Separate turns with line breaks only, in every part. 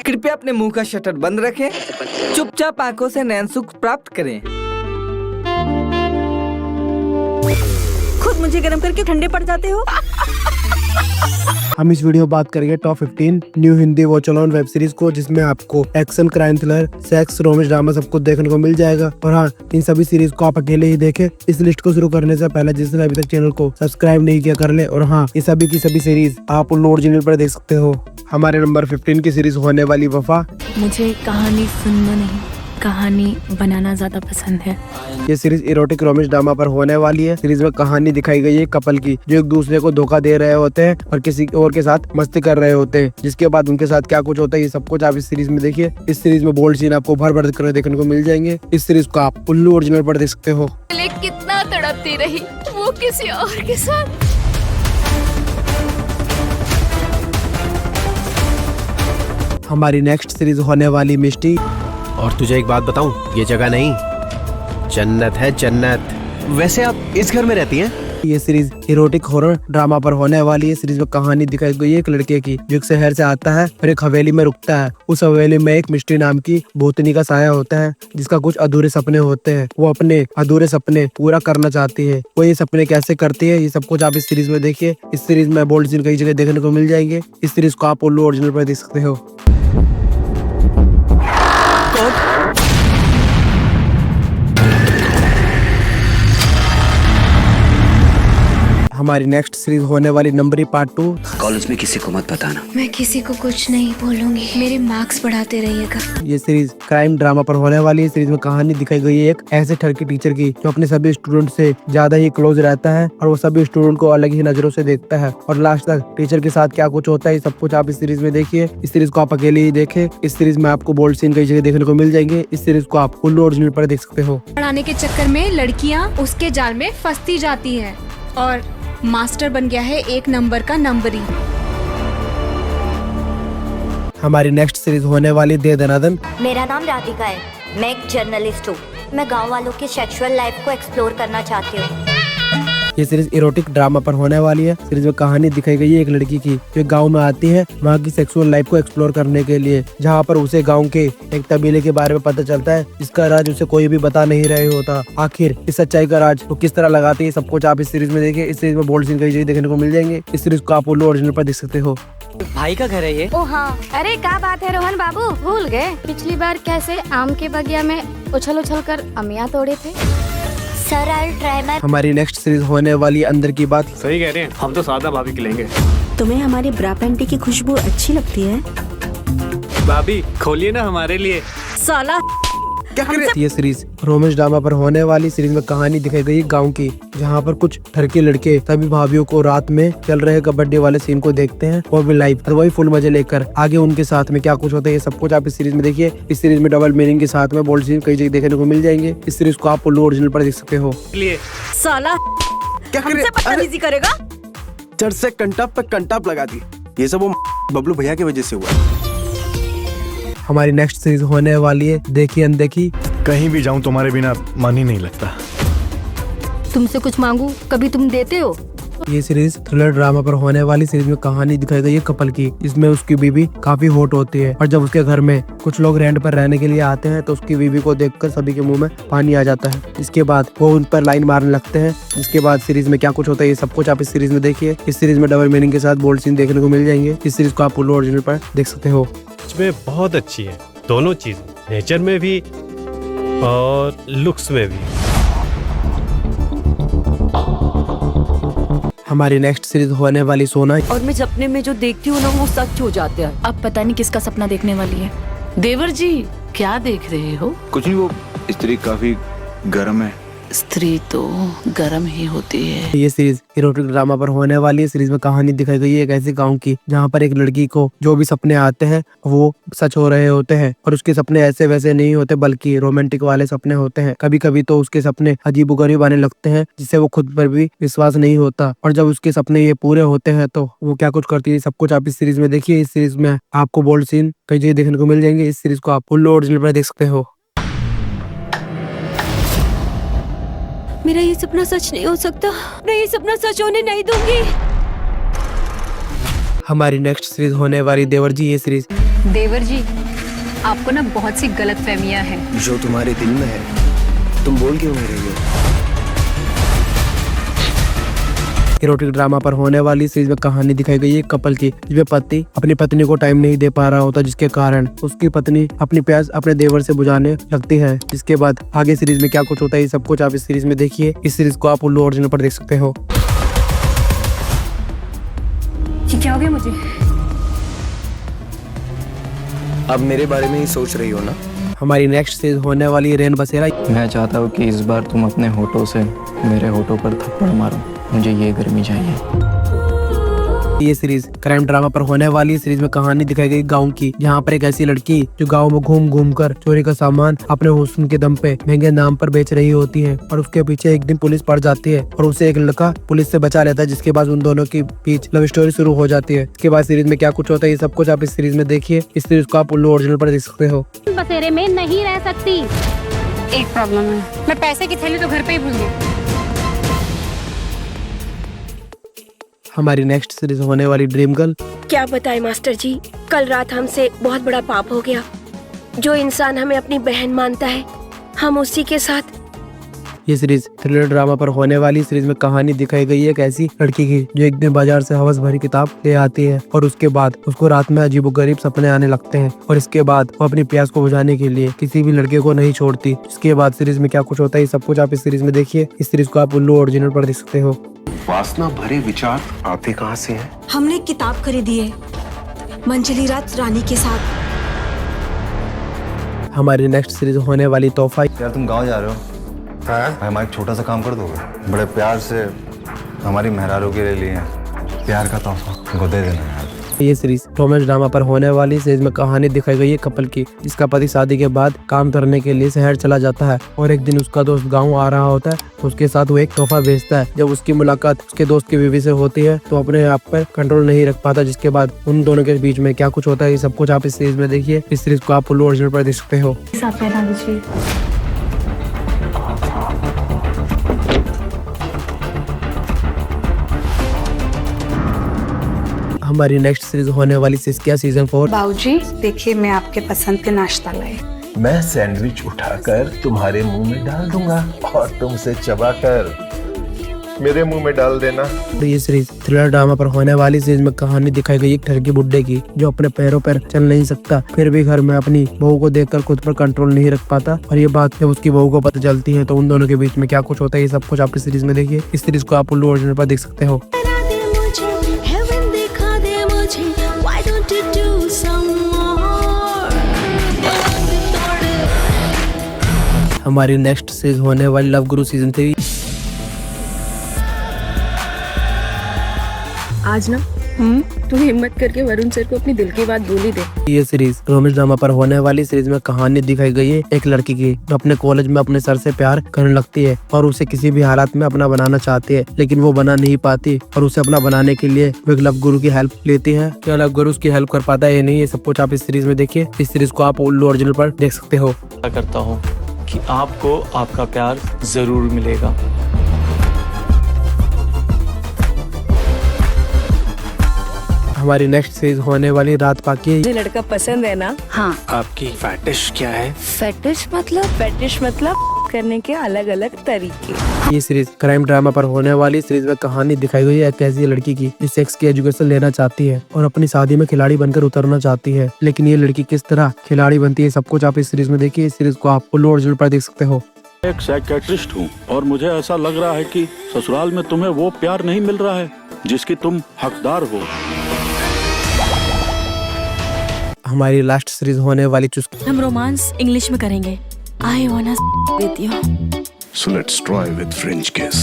कृपया अपने मुंह का शटर बंद रखें, चुपचाप आंखों से नैन सुख प्राप्त करें।
खुद मुझे गर्म करके ठंडे पड़ जाते हो।
हम इस वीडियो में बात करेंगे top 15 new Hindi watch alone web series को, जिसमें आपको action, crime thriller, sex, romance, drama सब कुछ देखने को मिल जाएगा। और हाँ, इन सभी सीरीज को आप अकेले ही देखें। इस लिस्ट को शुरू करने से पहले जिसने अभी तक चैनल को सब्सक्राइब नहीं किया कर ले। और हाँ, ये सभी की सभी सीरीज आप लोड चैनल पर देख सकते हो। हमारे नंबर 15 की सीरीज होने वाली वफा।
मुझे कहानी सुनना नहीं, कहानी बनाना ज्यादा पसंद है।
ये सीरीज इरोटिक रोमांस ड्रामा पर होने वाली है। सीरीज में कहानी दिखाई गई है कपल की, जो एक दूसरे को धोखा दे रहे होते हैं और किसी और के साथ मस्ती कर रहे होते हैं। जिसके बाद उनके साथ क्या कुछ होता है, ये सब कुछ आप इस सीरीज में देखिए। इस सीरीज में बोल्ड सीन आपको भर भर कर देखने को मिल जाएंगे। इस सीरीज को आप उल्लू ओरिजिनल पर देख सकते हो।
कितना तड़पती रही वो किसी और के साथ।
हमारी नेक्स्ट सीरीज होने वाली मिस्टी।
और तुझे एक बात बताऊं, ये जगह नहीं, जन्नत है जन्नत। वैसे आप इस घर में रहती हैं?
ये सीरीज इरोटिक हॉरर ड्रामा पर होने वाली है। सीरीज में कहानी दिखाई गई है एक लड़के की, जो एक शहर से आता है और एक हवेली में रुकता है। उस हवेली में एक मिस्टी नाम की भूतनी का साया होता है, जिसका कुछ अधूरे सपने होते हैं। वो अपने अधूरे सपने पूरा करना चाहती है। वो ये सपने कैसे करती है, ये सब कुछ आप इस सीरीज में देखिए। इस सीरीज में बोल्ड सीन कई जगह देखने को मिल जाएंगे। इस सीरीज को आप उल्लू ओरिजिनल पर देख सकते हो। हमारी नेक्स्ट सीरीज होने वाली नंबरी पार्ट 2।
कॉलेज में किसी को मत बताना।
मैं किसी को कुछ नहीं बोलूंगी, मेरे मार्क्स बढ़ाते रहिएगा।
ये सीरीज क्राइम ड्रामा पर होने वाली है। सीरीज में कहानी दिखाई गई है एक ऐसे ठरकी टीचर की, जो अपने सभी स्टूडेंट से ज्यादा ही क्लोज रहता है और वो सभी स्टूडेंट को अलग ही नजरों से देखता है। और लास्ट तक टीचर के साथ क्या कुछ होता है, ये सब कुछ आप इस सीरीज में देखिए। इस सीरीज को आप अकेले ही देखें। इस सीरीज में आपको बोल्ड सीन कई जगह देखने को मिल जाएंगे। इस सीरीज को आप उल्लू ओरिजिनल पर देख सकते हो।
पढ़ाने के चक्कर में लड़कियां उसके जाल में फंसती जाती हैं और मास्टर बन गया है एक नंबर का नंबरी।
हमारी नेक्स्ट सीरीज होने वाली दे दनादन।
मेरा नाम राधिका है, मैं एक जर्नलिस्ट हूँ। मैं गांव वालों की सेक्सुअल लाइफ को एक्सप्लोर करना चाहती हूँ।
ये सीरीज इरोटिक ड्रामा पर होने वाली है। सीरीज में कहानी दिखाई गई है एक लड़की की, जो गांव में आती है वहाँ की सेक्सुअल लाइफ को एक्सप्लोर करने के लिए, जहाँ पर उसे गांव के एक कबीले के बारे में पता चलता है, जिसका राज उसे कोई भी बता नहीं रहे होता। आखिर इस सच्चाई का राज वो किस तरह लगाती है, सब कुछ आप इस सीरीज में देखिए। इस सीरीज में बोल्ड सीन कई जगह देखने को मिल जाएंगे। इस सीरीज को आप उल्लू ओरिजिनल पर देख सकते हो।
भाई का घर है ये।
ओ हाँ, अरे क्या बात है रोहन बाबू, भूल गए पिछली बार कैसे आम के बगिया में उछल उछल कर अमिया तोड़े थे।
Sir I will try my.
हमारी नेक्स्ट सीरीज होने वाली अंदर की बात।
सही कह रहे हैं, हम तो सादा भाभी के लेंगे।
तुम्हें हमारी ब्रा पैंटी की खुशबू अच्छी लगती है?
भाभी खोलिए ना हमारे लिए।
साला
ये सीरीज रोमांस ड्रामा पर होने वाली। सीरीज में कहानी दिखाई गई गांव की, जहां पर कुछ ठरके लड़के सभी भाभीियों को रात में चल रहे कबड्डी वाले सीन को देखते हैं, वो भी लाइव, और वही फुल मजे लेकर। आगे उनके साथ में क्या कुछ होता है, ये सब कुछ आप इस सीरीज में देखिए। इस सीरीज में डबल मीनिंग के साथ में बोल्ड सीन कई जगह देखने को मिल जाएंगे। इस सीरीज को आप उल्लू ओरिजिनल पर देख सकते हो।
साला हमसे बदतमीजी करेगा?
चढ़ से कंटाप पे कंटाप लगा दी। ये सब वो बबलू भैया की वजह से हुआ।
हमारी नेक्स्ट सीरीज होने वाली है देखी अनदेखी।
कहीं भी जाऊं तुम्हारे बिना मन ही नहीं लगता।
तुमसे कुछ मांगू कभी तुम देते हो?
ये सीरीज थ्रिलर ड्रामा पर होने वाली। सीरीज में कहानी दिखाई गई है कपल की, जिसमें उसकी बीवी काफी हॉट होती है, और जब उसके घर में कुछ लोग रेंट पर रहने के लिए आते हैं तो उसकी बीवी को देखकर सभी के मुंह में पानी आ जाता है। इसके बाद वो उन पर लाइन मारने लगते हैं। इसके बाद सीरीज में क्या कुछ होता है, ये सब कुछ आप इस सीरीज में देखिए। इस सीरीज में डबल मीनिंग के साथ बोल्ड सीन देखने को मिल जाएंगे। इस सीरीज को आप उल्लू ओरिजिनल पर देख सकते हो।
में बहुत अच्छी है दोनों चीज, नेचर में भी और लुक्स में भी।
हमारी नेक्स्ट सीरीज होने वाली सोना।
और मैं सपने में जो देखती हूँ ना, वो सच हो जाते हैं।
अब पता नहीं किसका सपना देखने वाली है।
देवर जी क्या देख रहे हो?
कुछ नहीं, वो स्त्री काफी गर्म है।
स्त्री तो गर्म ही होती है।
ये सीरीज इरोटिक ड्रामा पर होने वाली है। सीरीज में कहानी दिखाई गई है एक ऐसे गांव की, जहां पर एक लड़की को जो भी सपने आते हैं वो सच हो रहे होते हैं, और उसके सपने ऐसे वैसे नहीं होते, बल्कि रोमांटिक वाले सपने होते हैं। कभी कभी तो उसके सपने अजीबोगरीब आने लगते हैं, जिससे वो खुद पर भी विश्वास नहीं होता। और जब उसके सपने ये पूरे होते हैं तो वो क्या कुछ करती है, सब कुछ आप इस सीरीज में देखिए। इस सीरीज में आपको बोल्ड सीन कई जगह देखने को मिल जाएंगे। इस सीरीज को आप उल्लू ओरिजिनल पर देख सकते हो।
मेरा ये सपना सच नहीं हो सकता, मैं ये सपना सच होने नहीं दूंगी।
हमारी नेक्स्ट सीरीज होने वाली देवर जी। ये सीरीज
देवर जी, आपको ना बहुत सी गलतफहमियां हैं।
जो तुम्हारे दिल में है तुम बोल क्यों नहीं रही हो?
इरोटिक ड्रामा पर होने वाली सीरीज में कहानी दिखाई गई है कपल की, जिसमें पति अपनी पत्नी को टाइम नहीं दे पा रहा होता, जिसके कारण उसकी पत्नी अपनी प्यास अपने देवर से बुझाने लगती है। जिसके बाद आगे सीरीज में क्या कुछ होता है ये सब कुछ आप इस सीरीज में देखिए। इस सीरीज को आप उल्लू ओरिजिनल पर देख सकते हो।
क्या हो गया मुझे?
अब मेरे बारे में ही सोच रही हो ना?
हमारी नेक्स्ट सीरीज होने वाली रेन बसेरा।
मैं चाहता हूँ कि इस बार तुम अपने होठों से मेरे होठों पर थप्पड़ मारो, मुझे ये गर्मी चाहिए।
ये सीरीज क्राइम ड्रामा पर होने वाली सीरीज में कहानी दिखाई गई गांव की, जहां पर एक ऐसी लड़की जो गांव में घूम घूम कर चोरी का सामान अपने हुस्न के दम पे महंगे नाम पर बेच रही होती है, और उसके पीछे एक दिन पुलिस पड़ जाती है और उसे एक लड़का पुलिस से बचा लेता है, जिसके बाद उन दोनों के बीच लव स्टोरी शुरू हो जाती है। इसके बाद सीरीज में क्या कुछ होता है ये सब कुछ आप इस सीरीज में देखिए। इस सीरीज को आप उल्लू ओरिजिनल पर देख सकते हो।
बसेरे में नहीं रह सकती।
एक प्रॉब्लम है, मैं पैसे की थैली तो घर पे ही भूल गई।
हमारी नेक्स्ट सीरीज होने वाली ड्रीम गर्ल।
क्या बताएं मास्टर जी, कल रात हमसे बहुत बड़ा पाप हो गया। जो इंसान हमें अपनी बहन मानता है, हम उसी के साथ।
ये सीरीज थ्रिलर ड्रामा पर होने वाली सीरीज में कहानी दिखाई गई है एक ऐसी लड़की की जो एक दिन बाजार से हवस भरी किताब ले आती है, और उसके बाद उसको रात में अजीबोगरीब सपने आने लगते हैं, और इसके बाद वो अपनी प्यास को बुझाने के लिए किसी भी लड़के को नहीं छोड़ती। इसके बाद सीरीज में क्या कुछ होता है ये सब कुछ आप इस सीरीज में देखिए। इस सीरीज को आप उल्लू ओरिजिनल पर देख सकते हो।
वासना भरे विचार आते कहाँ से हैं?
हमने किताब खरीदी है मंजली रात रानी के साथ।
हमारी नेक्स्ट सीरीज होने वाली तोहफा।
यार तुम गाँव जा रहे हो? हाँ? हमारा एक छोटा सा काम कर दोगे? बड़े प्यार से हमारी मेहरारू के लिए प्यार का तोहफा को दे देना यार।
ये सीरीज रोमांस ड्रामा पर होने वाली सीरीज में कहानी दिखाई गई है कपल की, जिसका पति शादी के बाद काम करने के लिए शहर चला जाता है, और एक दिन उसका दोस्त गांव आ रहा होता है, तो उसके साथ वो एक तोहफा भेजता है। जब उसकी मुलाकात उसके दोस्त की बीवी से होती है तो अपने आप पर कंट्रोल नहीं रख पाता, जिसके बाद उन दोनों के बीच में क्या कुछ होता है ये सब कुछ आप इस सीरीज में देखिए। इस सीरीज को आप उल्लू ओरिजिनल पर देख सकते हो। हमारी नेक्स्ट सीरीज होने वाली सिस्किया सीजन 4।
बाबूजी देखिए, मैं आपके पसंद के नाश्ता लाई।
मैं सैंडविच उठाकर तुम्हारे मुंह में डाल दूंगा और तुमसे चबाकर मेरे मुंह में डाल देना।
तो ये सीरीज थ्रिलर ड्रामा पर होने वाली सीरीज में कहानी दिखाई गई एक ठरकी बुड्ढे की, जो अपने पैरों पर चल नहीं सकता, फिर भी घर में अपनी बहू को देखकर खुद पर कंट्रोल नहीं रख पाता, और ये बात जब उसकी बहू को पता चलती है तो उन दोनों के बीच में क्या कुछ होता है ये सब कुछ आप इस सीरीज में देखिए। इस सीरीज को आप उल्लू ओरिजिनल पर देख सकते हो। हमारी नेक्स्ट सीरीज होने वाली लव गुरु सीजन 3।
आज ना तू हिम्मत करके वरुण सर को अपनी दिल की बात बोली दे।
ये सीरीज रोमांस ड्रामा पर होने वाली सीरीज में कहानी दिखाई गई है एक लड़की की, जो अपने कॉलेज में अपने सर से प्यार करने लगती है, और उसे किसी भी हालात में अपना बनाना चाहती है, लेकिन वो बना नहीं पाती, और उसे अपना बनाने के लिए वो एक लव गुरु की हेल्प लेती है। क्या लव गुरु उसकी हेल्प कर पाता है या नहीं, ये सब कुछ आप इस सीरीज में देखिए। इस सीरीज को आप उल्लू ओरिजिनल पर देख सकते हो।
करता हूँ कि आपको आपका प्यार जरूर मिलेगा।
हमारी नेक्स्ट सीरीज होने वाली रात पाकी।
मुझे लड़का पसंद है ना?
हाँ।
आपकी फैटिश क्या है?
फेटिश मतलब करने के अलग अलग तरीके।
ये सीरीज क्राइम ड्रामा पर होने वाली सीरीज में कहानी दिखाई गई है एक ऐसी लड़की की, जो सेक्स की एजुकेशन लेना चाहती है और अपनी शादी में खिलाड़ी बनकर उतरना चाहती है, लेकिन ये लड़की किस तरह खिलाड़ी बनती है सब कुछ आप इस सीरीज में देखिए। इस सीरीज को आप उल्लू ओरिजिनल पर देख सकते हो।
एक साइकियाट्रिस्ट हूँ और मुझे ऐसा लग रहा है कि ससुराल में तुम्हें वो प्यार नहीं मिल रहा है जिसकी तुम हकदार हो।
हमारी लास्ट सीरीज होने वाली चुस्की।
हम रोमांस इंग्लिश में करेंगे। I wanna with you.
So let's try with French kiss.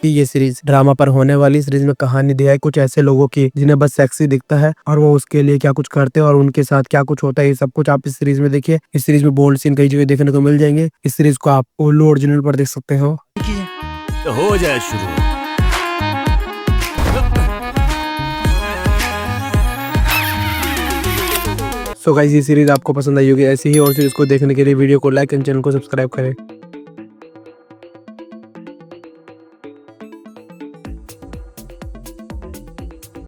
ये सीरीज ड्रामा पर होने वाली सीरीज में कहानी दिया है कुछ ऐसे लोगों की जिन्हें बस सेक्सी दिखता है, और वो उसके लिए क्या कुछ करते हैं और उनके साथ क्या कुछ होता है ये सब कुछ आप इस सीरीज में देखिए। इस सीरीज में बोल्ड सीन कई जगह देखने को मिल जाएंगे। इस सीरीज को आप उल्लू ओरिजिनल पर देख सकते हो।
तो हो जाए शुरू।
सो गाइस, ये सीरीज आपको पसंद आई होगी। ऐसी ही और सीरीज को देखने के लिए वीडियो को लाइक एंड चैनल को सब्सक्राइब करें।